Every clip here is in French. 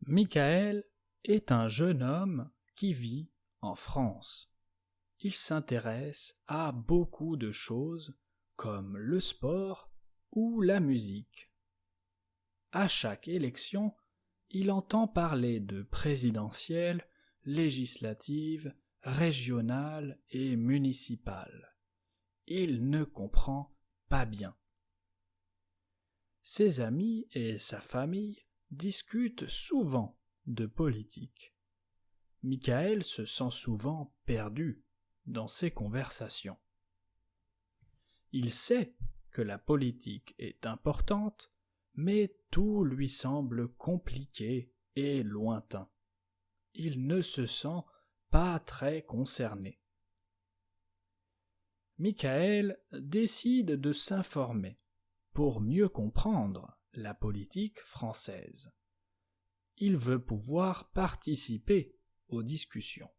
Michael est un jeune homme qui vit en France. Il s'intéresse à beaucoup de choses comme le sport ou la musique. À chaque élection, il entend parler de présidentielles, législatives, régionales et municipales. Il ne comprend pas bien. Ses amis et sa famille discutent souvent de politique. Michael se sent souvent perdu dans ces conversations. Il sait que la politique est importante, mais tout lui semble compliqué et lointain. Il ne se sent pas très concerné. Michael décide de s'informer pour mieux comprendre la politique française. Il veut pouvoir participer aux discussions.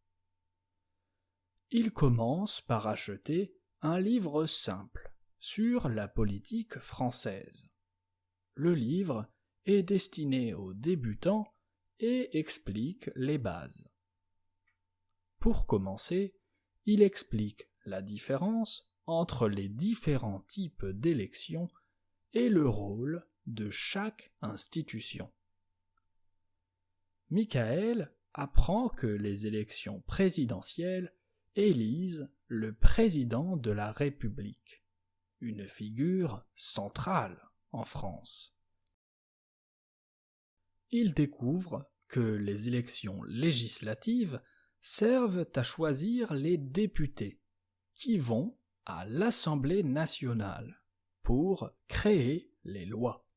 Il commence par acheter un livre simple sur la politique française. Le livre est destiné aux débutants et explique les bases. Pour commencer, il explique la différence entre les différents types d'élections et le rôle de chaque institution. Michael apprend que les élections présidentielles élisent le président de la République, une figure centrale en France. Il découvre que les élections législatives servent à choisir les députés qui vont à l'Assemblée nationale pour créer les lois.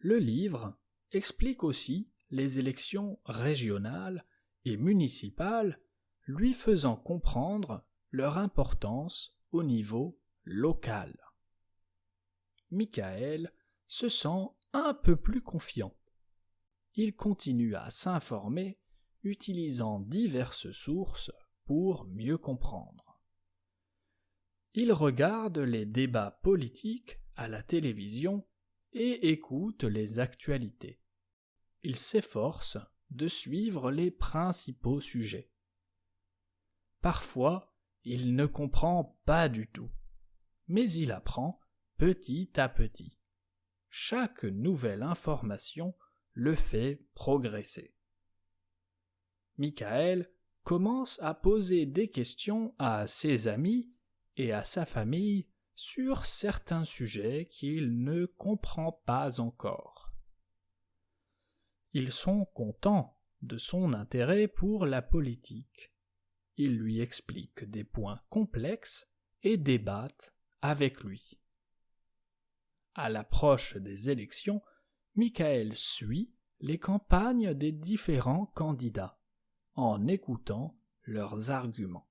Le livre explique aussi les élections régionales et municipales, lui faisant comprendre leur importance au niveau local. Michael se sent un peu plus confiant. Il continue à s'informer utilisant diverses sources pour mieux comprendre. Il regarde les débats politiques à la télévision et écoute les actualités. Il s'efforce de suivre les principaux sujets. Parfois, il ne comprend pas du tout, mais il apprend petit à petit. Chaque nouvelle information le fait progresser. Michael commence à poser des questions à ses amis et à sa famille sur certains sujets qu'il ne comprend pas encore. Ils sont contents de son intérêt pour la politique. Ils lui expliquent des points complexes et débattent avec lui. À l'approche des élections, Michael suit les campagnes des différents candidats en écoutant leurs arguments.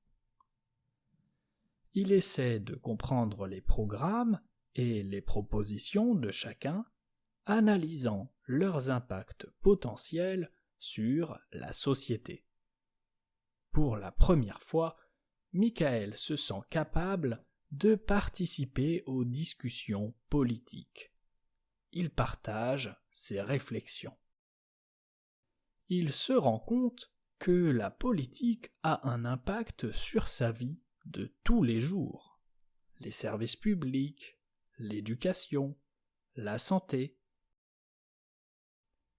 Il essaie de comprendre les programmes et les propositions de chacun, analysant leurs impacts potentiels sur la société. Pour la première fois, Michael se sent capable de participer aux discussions politiques. Il partage ses réflexions. Il se rend compte que la politique a un impact sur sa vie de tous les jours. Les services publics, l'éducation, la santé.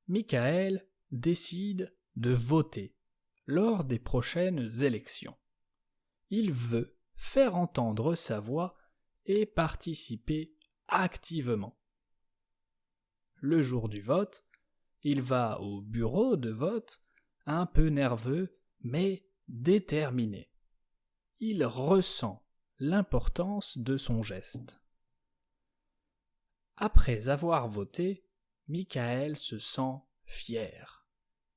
Michael décide de voter lors des prochaines élections. Il veut faire entendre sa voix et participer activement. Le jour du vote, il va au bureau de vote, un peu nerveux mais déterminé. Il ressent l'importance de son geste. Après avoir voté, Michael se sent fier.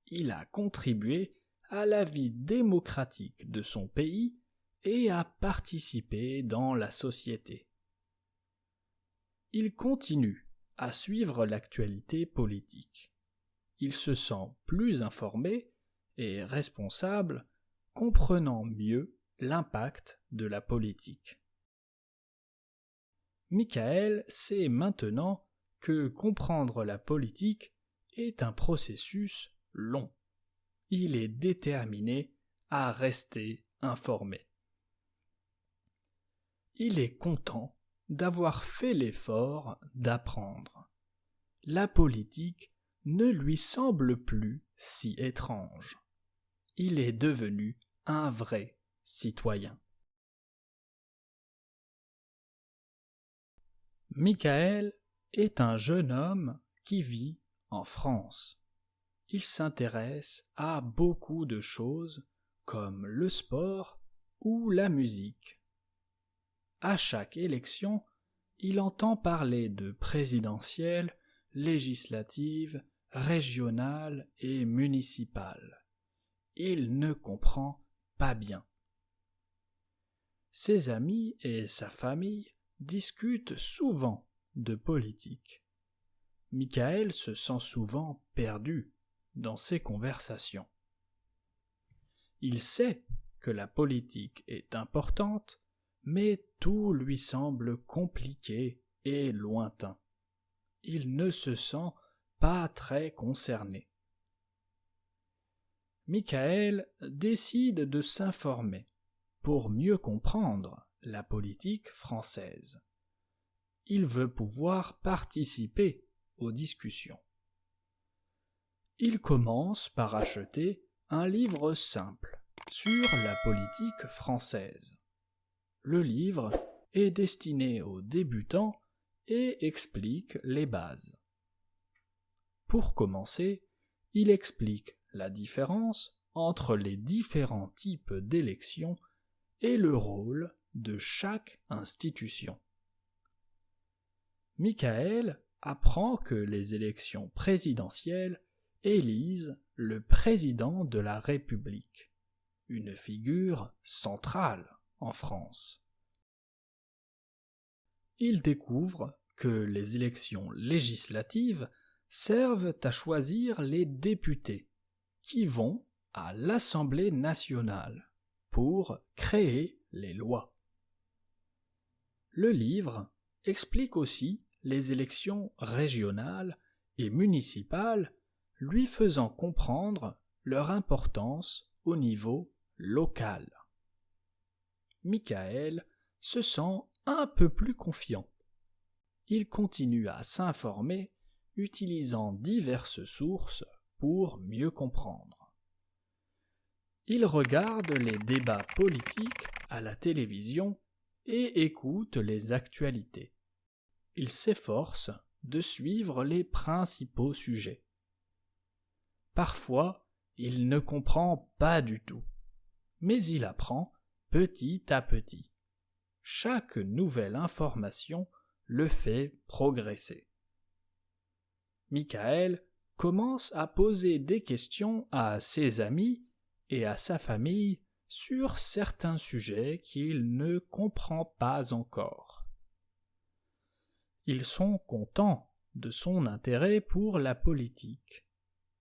Il a contribué à la vie démocratique de son pays et a participé dans la société. Il continue à suivre l'actualité politique. Il se sent plus informé et responsable, comprenant mieux l'impact de la politique. Michael sait maintenant que comprendre la politique est un processus long. Il est déterminé à rester informé. Il est content d'avoir fait l'effort d'apprendre. La politique ne lui semble plus si étrange. Il est devenu un vrai citoyen. Michael est un jeune homme qui vit en France. Il s'intéresse à beaucoup de choses comme le sport ou la musique. À chaque élection, il entend parler de présidentielles, législatives, régionales et municipales. Il ne comprend pas bien. Ses amis et sa famille discutent souvent de politique. Michael se sent souvent perdu dans ces conversations. Il sait que la politique est importante, mais tout lui semble compliqué et lointain. Il ne se sent pas très concerné. Michael décide de s'informer pour mieux comprendre la politique française. Il veut pouvoir participer aux discussions. Il commence par acheter un livre simple sur la politique française. Le livre est destiné aux débutants et explique les bases. Pour commencer, il explique la différence entre les différents types d'élections et le rôle de chaque institution. Michael apprend que les élections présidentielles élisent le président de la République, une figure centrale en France. Il découvre que les élections législatives servent à choisir les députés qui vont à l'Assemblée nationale pour créer les lois. Le livre explique aussi les élections régionales et municipales, lui faisant comprendre leur importance au niveau local. Michael se sent un peu plus confiant. Il continue à s'informer utilisant diverses sources pour mieux comprendre. Il regarde les débats politiques à la télévision et écoute les actualités. Il s'efforce de suivre les principaux sujets. Parfois, il ne comprend pas du tout, mais il apprend petit à petit. Chaque nouvelle information le fait progresser. Michael commence à poser des questions à ses amis et à sa famille sur certains sujets qu'il ne comprend pas encore. Ils sont contents de son intérêt pour la politique.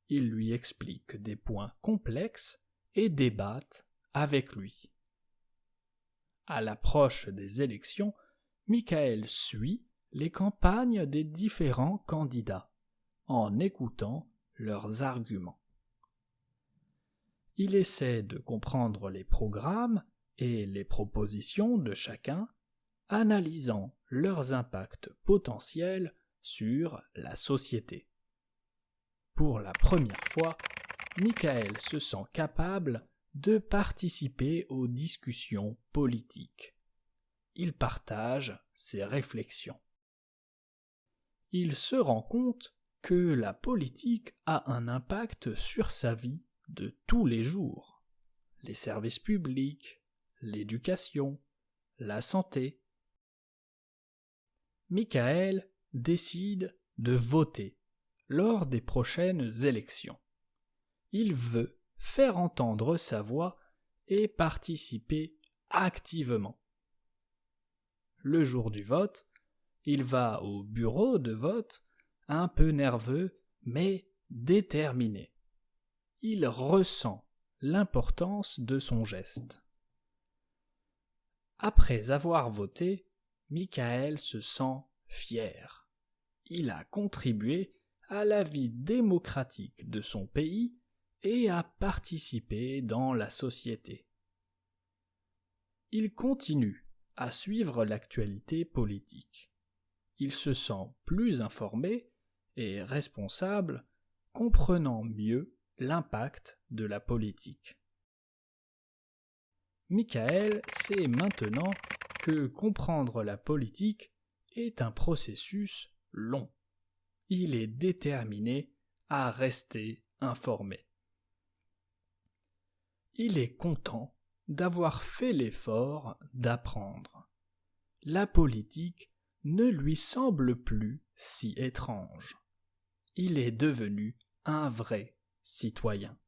Ils lui expliquent des points complexes et débattent avec lui. À l'approche des élections, Michael suit les campagnes des différents candidats en écoutant leurs arguments. Il essaie de comprendre les programmes et les propositions de chacun, analysant leurs impacts potentiels sur la société. Pour la première fois, Michael se sent capable de participer aux discussions politiques. Il partage ses réflexions. Il se rend compte que la politique a un impact sur sa vie de tous les jours. Les services publics, l'éducation, la santé. Michael décide de voter lors des prochaines élections. Il veut faire entendre sa voix et participer activement. Le jour du vote, il va au bureau de vote, un peu nerveux mais déterminé. Il ressent l'importance de son geste. Après avoir voté, Michael se sent fier. Il a contribué à la vie démocratique de son pays et à participer dans la société. Il continue à suivre l'actualité politique. Il se sent plus informé et responsable, comprenant mieux l'impact de la politique. Michael sait maintenant que comprendre la politique est un processus long. Il est déterminé à rester informé. Il est content d'avoir fait l'effort d'apprendre. La politique ne lui semble plus si étrange. Il est devenu un vrai citoyen.